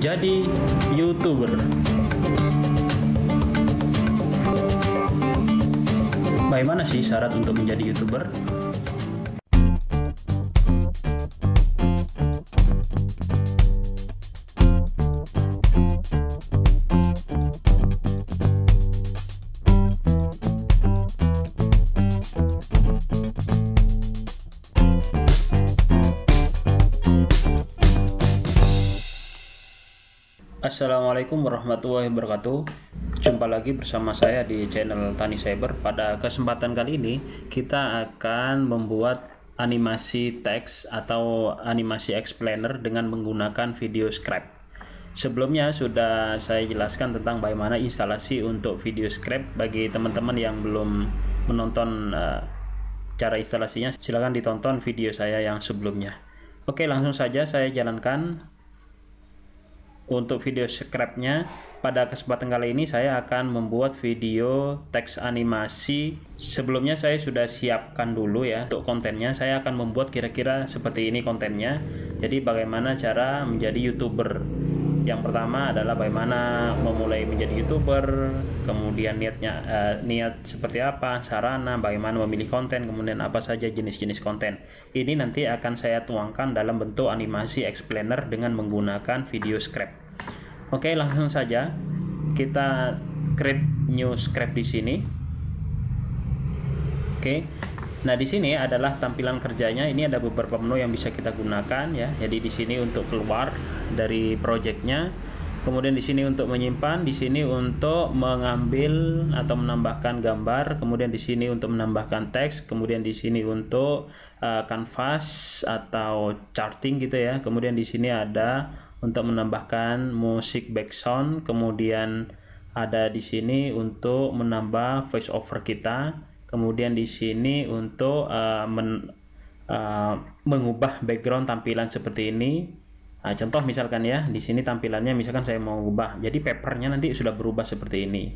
menjadi YouTuber. Bagaimana sih syarat untuk menjadi YouTuber? Assalamualaikum warahmatullahi wabarakatuh. Jumpa lagi bersama saya di channel Tani Cyber. Pada kesempatan kali ini kita akan membuat animasi teks atau animasi explainer dengan menggunakan video script. Sebelumnya sudah saya jelaskan tentang bagaimana instalasi untuk video script. Bagi teman-teman yang belum menonton cara instalasinya, silahkan ditonton video saya yang sebelumnya. Oke, langsung saja saya jalankan. Untuk video scriptnya, pada kesempatan kali ini saya akan membuat video teks animasi. Sebelumnya saya sudah siapkan dulu ya untuk kontennya. Saya akan membuat kira-kira seperti ini kontennya. Jadi bagaimana cara menjadi YouTuber. Yang pertama adalah bagaimana memulai menjadi YouTuber, kemudian niat seperti apa, sarana, bagaimana memilih konten, kemudian apa saja jenis-jenis konten. Ini nanti akan saya tuangkan dalam bentuk animasi explainer dengan menggunakan video script. Oke, langsung saja kita create new script di sini. Oke. Nah, di sini adalah tampilan kerjanya. Ini ada beberapa menu yang bisa kita gunakan ya. Jadi di sini untuk keluar dari projectnya, kemudian di sini untuk menyimpan, di sini untuk mengambil atau menambahkan gambar, kemudian di sini untuk menambahkan teks, kemudian di sini untuk canvas atau charting gitu ya. Kemudian di sini ada untuk menambahkan musik background, kemudian ada di sini untuk menambah voice over kita. Kemudian di sini untuk mengubah background tampilan seperti ini. Nah, contoh misalkan ya, di sini tampilannya misalkan saya mau ubah, jadi papernya nanti sudah berubah seperti ini.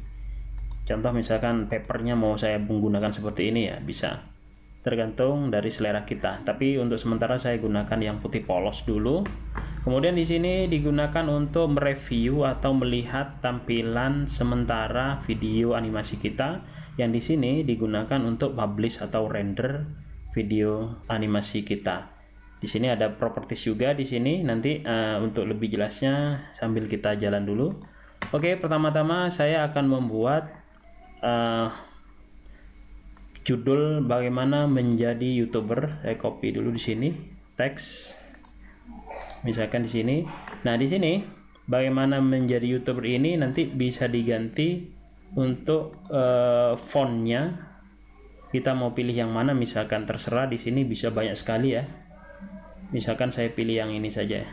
Contoh misalkan papernya mau saya menggunakan seperti ini ya, bisa. Tergantung dari selera kita. Tapi untuk sementara saya gunakan yang putih polos dulu. Kemudian di sini digunakan untuk mereview atau melihat tampilan sementara video animasi kita. Yang di sini digunakan untuk publish atau render video animasi kita. Di sini ada properties juga di sini. Nanti untuk lebih jelasnya sambil kita jalan dulu. Oke, pertama-tama saya akan membuat judul bagaimana menjadi YouTuber. Saya copy dulu di sini teks. Misalkan di sini. Nah, di sini bagaimana menjadi YouTuber ini nanti bisa diganti untuk fontnya. Kita mau pilih yang mana, misalkan terserah. Di sini bisa banyak sekali ya. Misalkan saya pilih yang ini saja.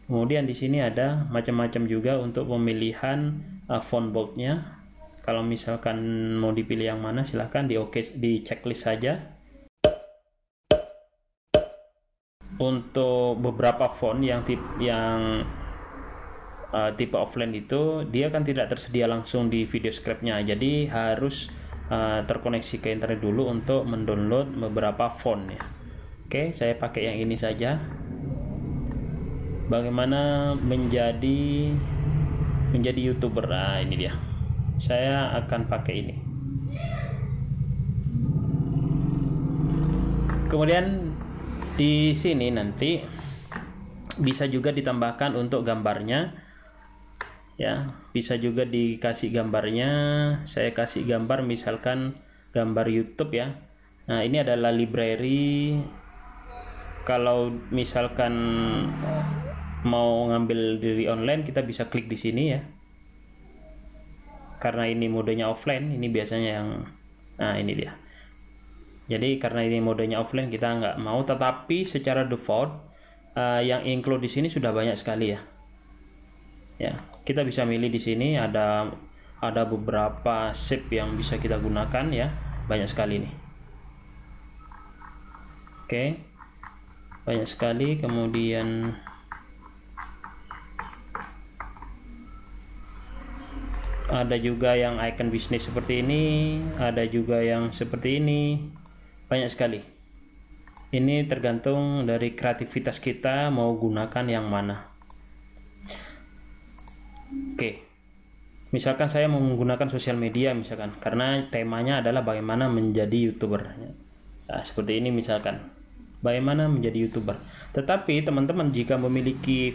Kemudian di sini ada macam-macam juga untuk pemilihan font boldnya. Kalau misalkan mau dipilih yang mana, silahkan di checklist saja. Untuk beberapa font yang tipe offline itu dia kan tidak tersedia langsung di video scriptnya, jadi harus terkoneksi ke internet dulu untuk mendownload beberapa font ya. Oke, saya pakai yang ini saja. Bagaimana menjadi YouTuber? Nah, ini dia. Saya akan pakai ini. Kemudian di sini nanti bisa juga ditambahkan untuk gambarnya ya, bisa juga dikasih gambarnya. Saya kasih gambar misalkan gambar YouTube ya. Nah, ini adalah library. Kalau misalkan mau ngambil dari online, kita bisa klik di sini ya. Karena ini modenya offline, ini biasanya yang ini dia. Jadi karena ini modenya offline kita nggak mau, tetapi secara default yang include di sini sudah banyak sekali ya. Ya, kita bisa milih di sini ada beberapa shape yang bisa kita gunakan ya, banyak sekali nih. Oke, banyak sekali. Kemudian ada juga yang icon bisnis seperti ini, ada juga yang seperti ini, banyak sekali. Ini tergantung dari kreativitas kita mau gunakan yang mana. Oke, misalkan saya mau menggunakan sosial media misalkan, karena temanya adalah bagaimana menjadi YouTuber. Nah, seperti ini misalkan, bagaimana menjadi YouTuber. Tetapi teman-teman jika memiliki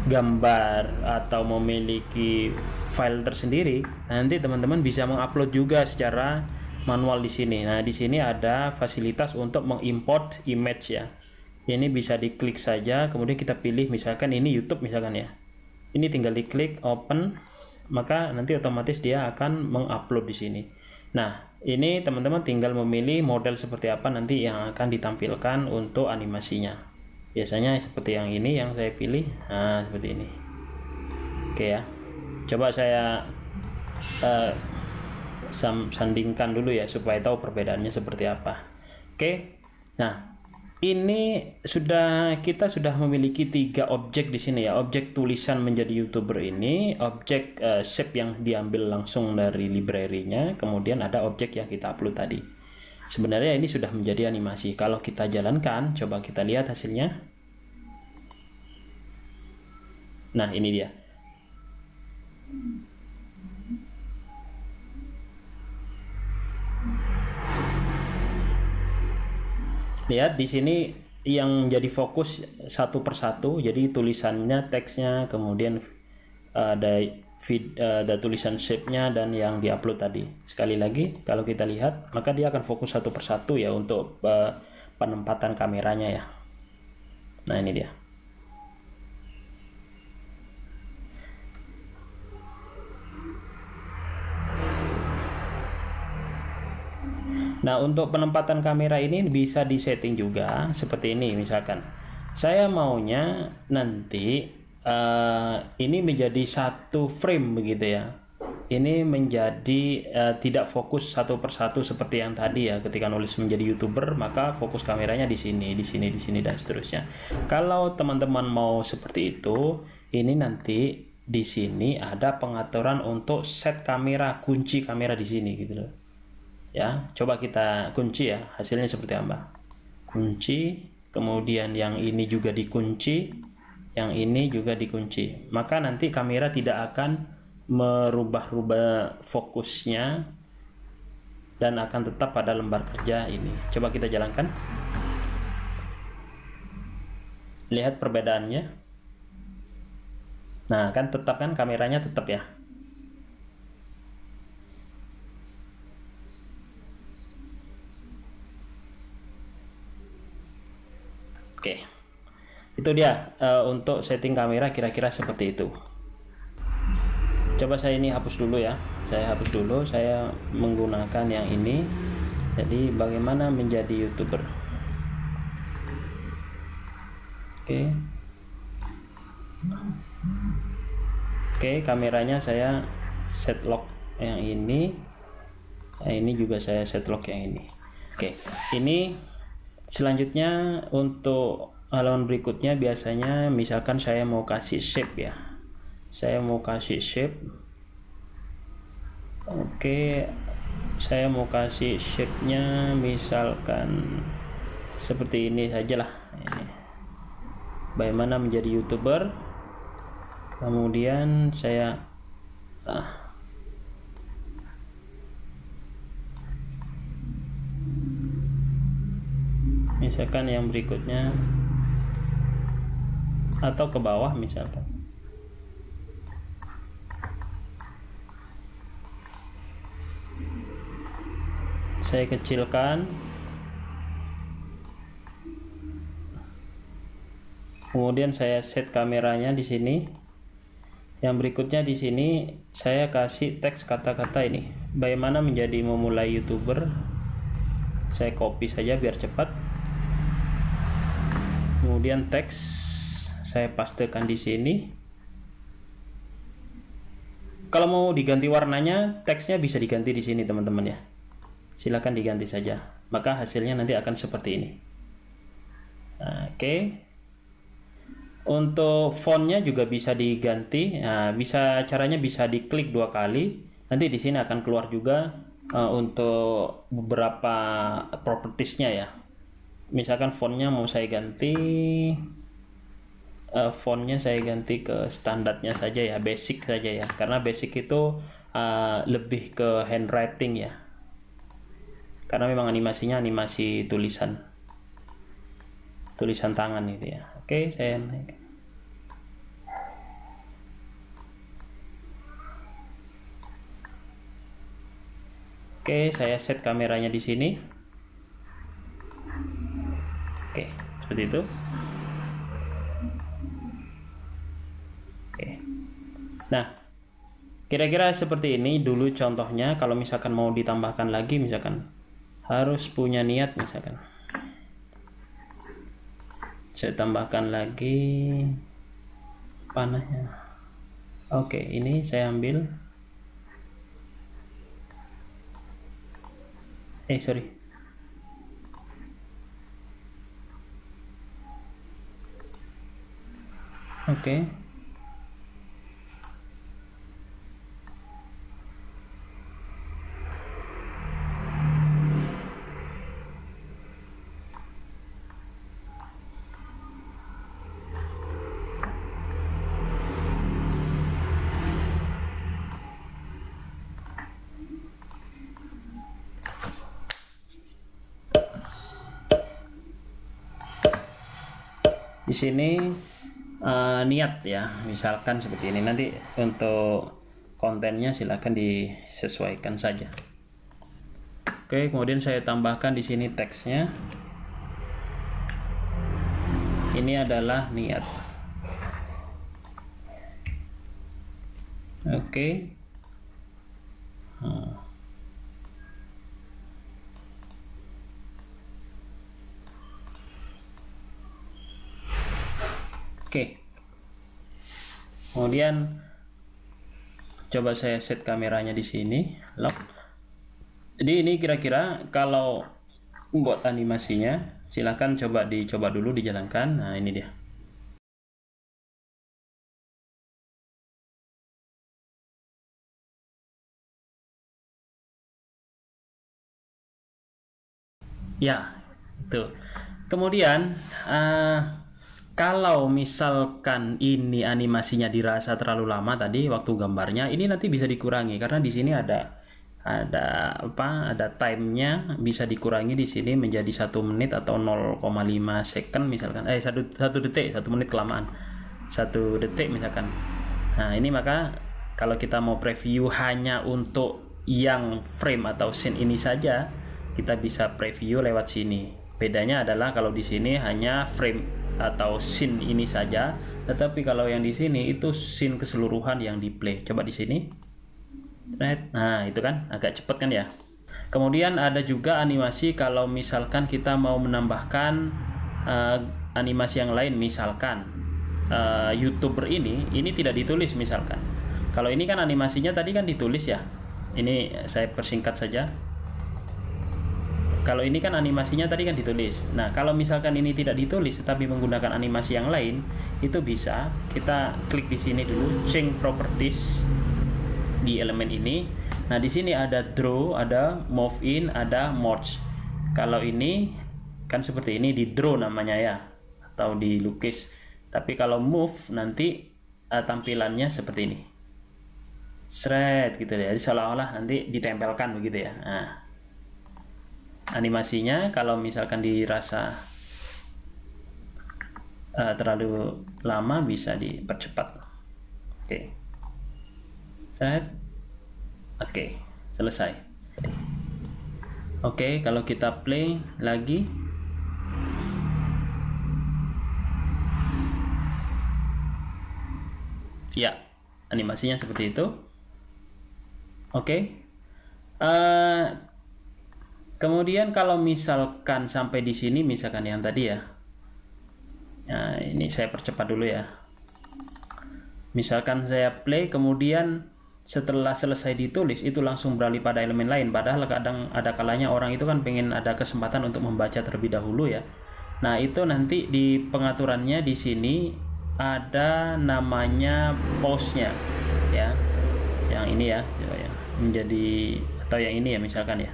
gambar atau memiliki file tersendiri, nanti teman-teman bisa mengupload juga secara manual di sini. Nah, di sini ada fasilitas untuk mengimport image ya. Ini bisa diklik saja, kemudian kita pilih misalkan ini YouTube misalkan ya. Ini tinggal diklik open, maka nanti otomatis dia akan mengupload di sini. Nah, ini teman-teman tinggal memilih model seperti apa nanti yang akan ditampilkan untuk animasinya. Biasanya seperti yang ini yang saya pilih. Nah, seperti ini. Oke ya. Coba saya sandingkan dulu ya supaya tahu perbedaannya seperti apa. Oke. Nah, ini kita sudah memiliki 3 objek di sini ya. Objek tulisan menjadi YouTuber ini, objek shape yang diambil langsung dari library-nya, kemudian ada objek yang kita upload tadi. Sebenarnya ini sudah menjadi animasi. Kalau kita jalankan, coba kita lihat hasilnya. Nah, ini dia. Lihat di sini yang jadi fokus satu persatu, jadi tulisannya, teksnya, kemudian ada tulisan shape-nya dan yang diupload tadi. Sekali lagi kalau kita lihat, maka dia akan fokus satu persatu ya untuk penempatan kameranya ya. Nah, ini dia. Nah, untuk penempatan kamera ini bisa disetting juga seperti ini. Misalkan saya maunya nanti ini menjadi satu frame begitu ya. Ini menjadi tidak fokus satu persatu seperti yang tadi ya. Ketika nulis menjadi YouTuber, maka fokus kameranya di sini, di sini, di sini dan seterusnya. Kalau teman-teman mau seperti itu, ini nanti di sini ada pengaturan untuk set kamera, kunci kamera di sini gitu loh. Ya, coba kita kunci ya, hasilnya seperti apa. Kunci, kemudian yang ini juga dikunci, yang ini juga dikunci. Maka nanti kamera tidak akan merubah-rubah fokusnya dan akan tetap pada lembar kerja ini. Coba kita jalankan. Lihat perbedaannya. Nah, kan tetap kan kameranya tetap ya. Oke, itu dia untuk setting kamera kira-kira seperti itu. Coba saya ini hapus dulu ya. Saya hapus dulu, saya menggunakan yang ini. Jadi bagaimana menjadi YouTuber. Oke. Oke, kameranya saya set lock yang ini. Nah, ini juga saya set lock yang ini. Oke, ini selanjutnya untuk halaman berikutnya biasanya misalkan saya mau kasih shape ya. Saya mau kasih shape. Oke, saya mau kasih shape-nya misalkan seperti ini sajalah. Ini. Bagaimana menjadi YouTuber. Kemudian saya misalkan yang berikutnya atau ke bawah misalkan. Saya kecilkan. Kemudian saya set kameranya di sini. Yang berikutnya di sini saya kasih teks kata-kata ini. Bagaimana menjadi memulai YouTuber. Saya copy saja biar cepat. Kemudian teks saya pastekan di sini. Kalau mau diganti warnanya, teksnya bisa diganti di sini teman-teman ya. Silakan diganti saja. Maka hasilnya nanti akan seperti ini. Oke. Untuk fontnya juga bisa diganti. Nah, caranya bisa diklik 2 kali. Nanti di sini akan keluar juga untuk beberapa propertiesnya ya. Misalkan fontnya mau saya ganti fontnya saya ganti ke standarnya saja ya, basic saja ya, karena basic itu lebih ke handwriting ya, karena memang animasinya animasi tulisan tangan itu ya. Oke, saya naik. Oke, saya set kameranya di sini. Oke, seperti itu. Oke. Nah, kira-kira seperti ini dulu contohnya. Kalau misalkan mau ditambahkan lagi, misalkan harus punya niat, misalkan saya tambahkan lagi panahnya. Oke, ini saya ambil. Sorry. Oke. Di sini niat ya, misalkan seperti ini. Nanti untuk kontennya silahkan disesuaikan saja. Oke, kemudian saya tambahkan di sini teksnya. Ini adalah niat. Oke. Oke. Kemudian coba saya set kameranya di sini, lock. Jadi ini kira-kira kalau buat animasinya, silahkan dicoba dulu dijalankan. Nah, ini dia. Ya, itu. Kemudian kalau misalkan ini animasinya dirasa terlalu lama tadi waktu gambarnya, ini nanti bisa dikurangi karena di sini ada timenya, bisa dikurangi di sini menjadi 1 menit atau 0,5 second misalkan, 1 detik, 1 menit kelamaan, 1 detik misalkan. Nah, ini maka kalau kita mau preview hanya untuk yang frame atau scene ini saja, kita bisa preview lewat sini. Bedanya adalah kalau di sini hanya frame atau scene ini saja, tetapi kalau yang di sini itu scene keseluruhan yang di play. Coba di sini. Nah, itu kan agak cepet kan ya. Kemudian ada juga animasi kalau misalkan kita mau menambahkan animasi yang lain, misalkan YouTuber ini tidak ditulis misalkan. Kalau ini kan animasinya tadi kan ditulis ya. Ini saya persingkat saja. Kalau ini kan animasinya tadi kan ditulis. Nah, kalau misalkan ini tidak ditulis tetapi menggunakan animasi yang lain, itu bisa kita klik di sini dulu, change properties di elemen ini. Nah, di sini ada draw, ada move in, ada merge. Kalau ini kan seperti ini di draw namanya ya, atau dilukis. Tapi kalau move nanti tampilannya seperti ini. Shred gitu ya. Jadi seolah-olah nanti ditempelkan begitu ya. Nah, animasinya kalau misalkan dirasa terlalu lama bisa dipercepat. Oke. Set. Oke, selesai. Oke, kalau kita play lagi, ya, animasinya seperti itu. Oke. Kemudian kalau misalkan sampai di sini, misalkan yang tadi ya, nah ini saya percepat dulu ya. Misalkan saya play, kemudian setelah selesai ditulis itu langsung beralih pada elemen lain. Padahal kadang ada kalanya orang itu kan pengen ada kesempatan untuk membaca terlebih dahulu ya. Nah, itu nanti di pengaturannya di sini ada namanya pause-nya ya. Yang ini ya, menjadi atau yang ini ya misalkan ya.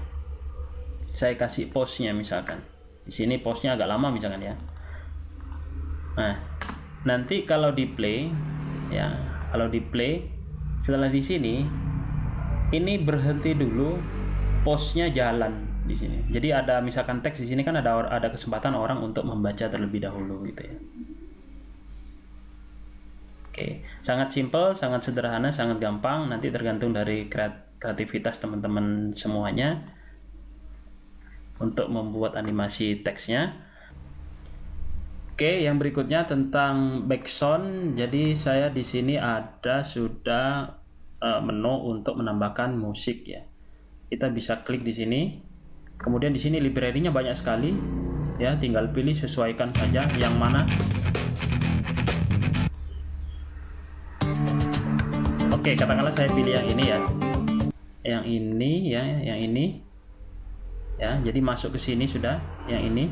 Saya kasih pause-nya misalkan. Di sini pause-nya agak lama misalkan ya. Nah, nanti kalau di play ya, kalau di play setelah di sini ini berhenti dulu, postnya jalan di sini. Jadi ada misalkan teks di sini kan ada kesempatan orang untuk membaca terlebih dahulu gitu ya. Oke, sangat simple, sangat sederhana, sangat gampang. Nanti tergantung dari kreativitas teman-teman semuanya untuk membuat animasi teksnya. Oke, yang berikutnya tentang background. Jadi saya di sini ada sudah menu untuk menambahkan musik ya. Kita bisa klik di sini. Kemudian di sini library-nya banyak sekali ya, tinggal pilih, sesuaikan saja yang mana. Oke, katakanlah saya pilih yang ini ya. Yang ini ya, yang ini. Ya, jadi masuk ke sini sudah yang ini.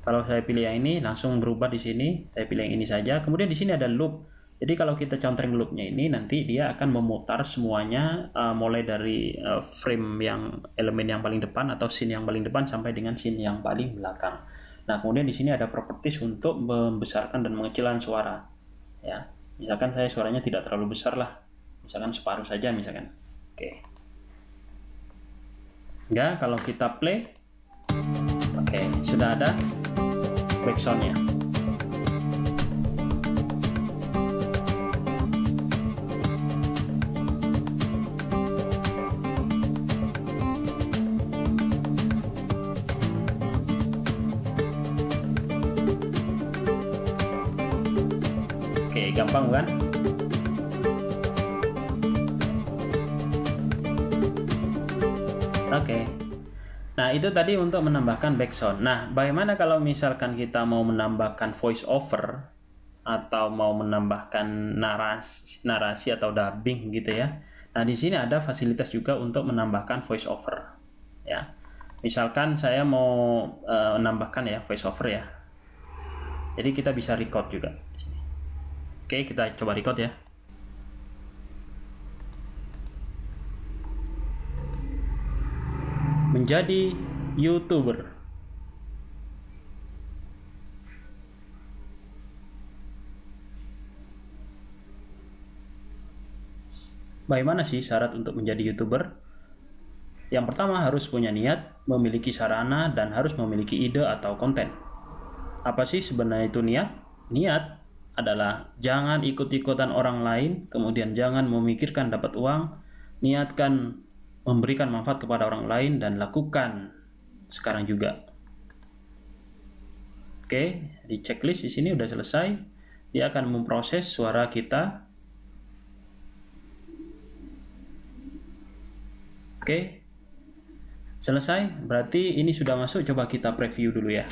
Kalau saya pilih yang ini langsung berubah di sini. Saya pilih yang ini saja. Kemudian di sini ada loop. Jadi kalau kita contreng loopnya ini, nanti dia akan memutar semuanya mulai dari frame yang elemen yang paling depan atau scene yang paling depan sampai dengan scene yang paling belakang. Nah, kemudian di sini ada properties untuk membesarkan dan mengecilkan suara. Ya, misalkan saya suaranya tidak terlalu besar lah, misalkan separuh saja misalkan. Oke. Ya, kalau kita play, oke, sudah ada backsoundnya. Oke, gampang kan? Oke. Nah, itu tadi untuk menambahkan background. Nah, bagaimana kalau misalkan kita mau menambahkan voice over atau mau menambahkan narasi atau dubbing gitu ya. Nah, di sini ada fasilitas juga untuk menambahkan voice over ya. Misalkan saya mau menambahkan ya voice over ya. Jadi kita bisa record juga di sini. Oke, kita coba record ya. Menjadi YouTuber. Bagaimana sih syarat untuk menjadi YouTuber? Yang pertama harus punya niat, memiliki sarana, dan harus memiliki ide atau konten. Apa sih sebenarnya itu niat? Niat adalah jangan ikut-ikutan orang lain, kemudian jangan memikirkan dapat uang, niatkan memberikan manfaat kepada orang lain, dan lakukan sekarang juga. Oke, di checklist di sini udah selesai. Dia akan memproses suara kita. Oke, selesai. Berarti ini sudah masuk. Coba kita preview dulu ya.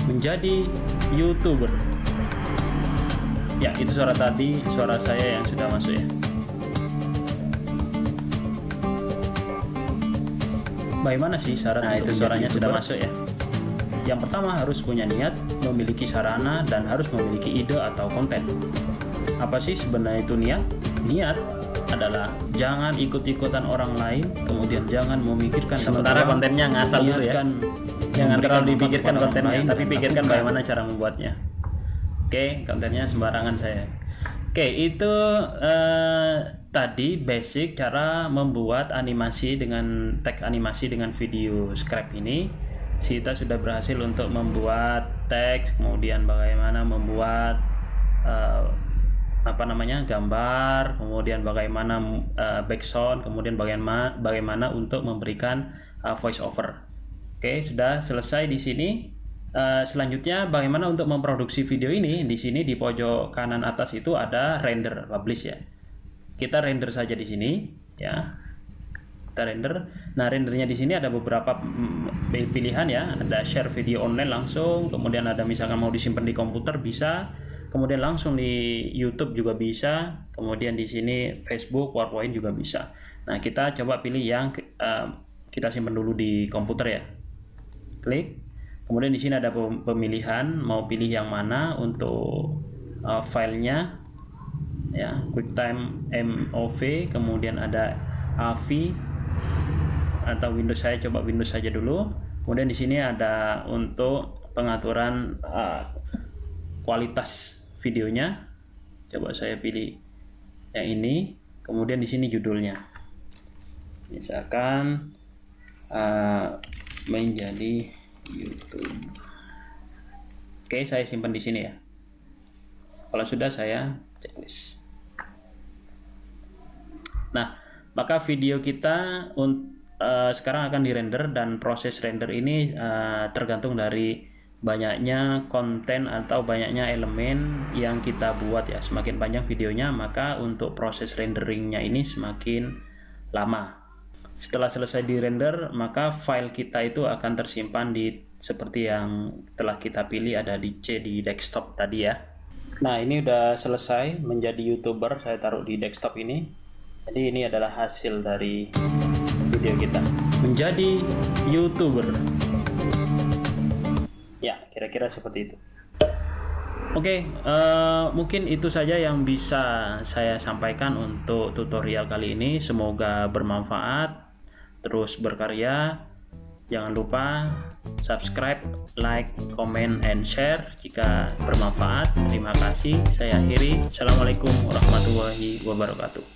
Menjadi YouTuber. Ya, itu suara tadi, suara saya yang sudah masuk ya. Bagaimana sih syarat? Nah, itu suaranya sudah masuk ya. Yang pertama harus punya niat, memiliki sarana, dan harus memiliki ide atau konten. Apa sih sebenarnya itu niat? Niat adalah jangan ikut-ikutan orang lain, kemudian jangan memikirkan sementara kontennya ngasal dulu ya. Jangan terlalu dipikirkan kontennya, tapi pikirkan bagaimana cara membuatnya. Oke, kontennya sembarangan saya. Oke, itu tadi basic cara membuat animasi dengan teks animasi dengan video scrap ini. Kita sudah berhasil untuk membuat teks, kemudian bagaimana membuat gambar, kemudian bagaimana background, kemudian bagaimana untuk memberikan voice over. Oke, sudah selesai di sini. Selanjutnya bagaimana untuk memproduksi video ini? Di sini di pojok kanan atas itu ada render publish ya. Kita render saja di sini ya. Kita render. Nah, rendernya di sini ada beberapa pilihan ya. Ada share video online langsung, kemudian ada misalkan mau disimpan di komputer bisa, kemudian langsung di YouTube juga bisa, kemudian di sini Facebook, PowerPoint juga bisa. Nah, kita coba pilih yang kita simpan dulu di komputer ya. Klik. Kemudian di sini ada pemilihan mau pilih yang mana untuk filenya ya, QuickTime MOV, kemudian ada AVI atau Windows. Saya coba Windows saja dulu. Kemudian di sini ada untuk pengaturan kualitas videonya. Coba saya pilih yang ini, kemudian di sini judulnya, misalkan menjadi YouTube. Oke, saya simpan di sini ya. Kalau sudah, saya checklist. Nah, maka video kita sekarang akan dirender, dan proses render ini tergantung dari banyaknya konten atau banyaknya elemen yang kita buat ya. Semakin panjang videonya, maka untuk proses renderingnya ini semakin lama. Setelah selesai di render, maka file kita itu akan tersimpan di seperti yang telah kita pilih, ada di C di desktop tadi ya. Nah, ini udah selesai menjadi YouTuber, saya taruh di desktop ini. Jadi ini adalah hasil dari video kita menjadi YouTuber. Ya, kira-kira seperti itu. Oke, mungkin itu saja yang bisa saya sampaikan untuk tutorial kali ini. Semoga bermanfaat. Terus berkarya. Jangan lupa subscribe, like, comment, and share jika bermanfaat. Terima kasih. Saya akhiri. Assalamualaikum warahmatullahi wabarakatuh.